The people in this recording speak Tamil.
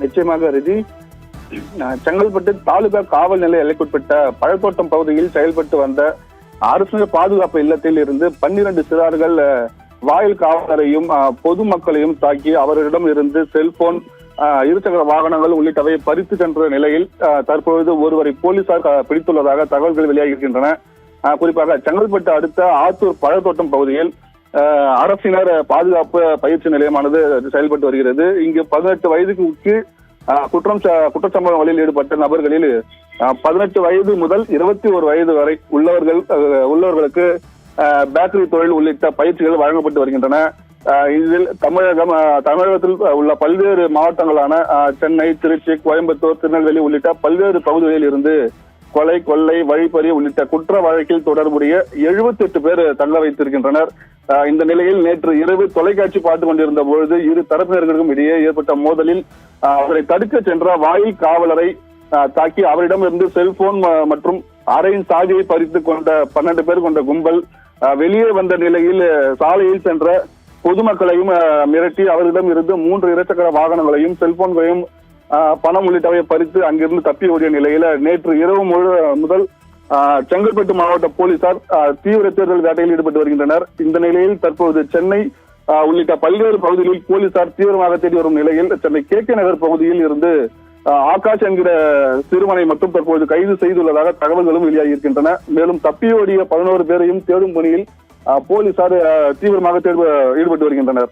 நிச்சயமாக ரிதி. செங்கல்பட்டு தாலுகா காவல் நிலைய எல்லைக்குட்பட்ட பழத்தோட்டம் பகுதியில் செயல்பட்டு வந்த அரசு பாதுகாப்பு இல்லத்தில் இருந்து 12 சிறார்கள் வாயில் காவலரையும் பொதுமக்களையும் தாக்கி அவர்களிடம் இருந்து செல்போன், இருசக்கர வாகனங்கள் உள்ளிட்டவை பறித்து சென்ற நிலையில் தற்பொழுது ஒருவரை போலீசார் பிடித்துள்ளதாக தகவல்கள் வெளியாகியிருக்கின்றன. குறிப்பாக செங்கல்பட்டு அடுத்த ஆத்தூர் பழத்தோட்டம் பகுதியில் அரசினர் பாதுகாப்பு பயிற்சி நிலையமானது செயல்பட்டு வருகிறது. இங்கு 18 வயதுக்கு கீழ் குற்றச்சம்பவங்களில் ஈடுபட்ட நபர்களில் 18 வயது முதல் 21 வயது வரை உள்ளவர்களுக்கு பேக்கரி தொழில் உள்ளிட்ட பயிற்சிகள் வழங்கப்பட்டு வருகின்றன. இதில் தமிழகத்தில் உள்ள பல்வேறு மாவட்டங்களான சென்னை, திருச்சி, கோயம்புத்தூர், திருநெல்வேலி உள்ளிட்ட பல்வேறு பகுதிகளில் இருந்து கொலை, கொள்ளை, வழிப்பறி உள்ளிட்ட குற்ற வழக்கில் தொடர்புடைய 78 பேர் தங்க வைத்திருக்கின்றனர். இந்த நிலையில் நேற்று இரவு தொலைக்காட்சி பார்த்துக் கொண்டிருந்த பொழுது இரு தரப்பினர்களுக்கும் இடையே ஏற்பட்ட மோதலில் அவரை தடுக்க சென்ற வாயில் காவலரை தாக்கி அவரிடமிருந்து செல்போன் மற்றும் அறையின் சாவியை பறித்து கொண்ட 12 பேர் கொண்ட கும்பல் வெளியே வந்த நிலையில் சாலையில் சென்ற பொதுமக்களையும் மிரட்டி அவர்களிடம் இருந்து 3 இருசக்கர வாகனங்களையும் செல்போன்களையும் பணம் உள்ளிட்டவை பறித்து அங்கிருந்து தப்பி ஓடிய நிலையில நேற்று இரவு முதல் செங்கல்பட்டு மாவட்ட போலீசார் தீவிர தேடுதல் வேட்டையில் ஈடுபட்டு வருகின்றனர். இந்த நிலையில் தற்போது சென்னை உள்ளிட்ட பல்வேறு பகுதிகளில் போலீசார் தீவிரமாக தேடி வரும் நிலையில் சென்னை KK நகர் பகுதியில் இருந்து ஆகாஷ் என்கிற சிறுவனை மட்டும் தற்போது கைது செய்துள்ளதாக தகவல்களும் வெளியாகியிருக்கின்றன. மேலும் தப்பியோடிய 11 பேரையும் தேடும் பணியில் போலீசார் தீவிரமாக ஈடுபட்டு வருகின்றனர்.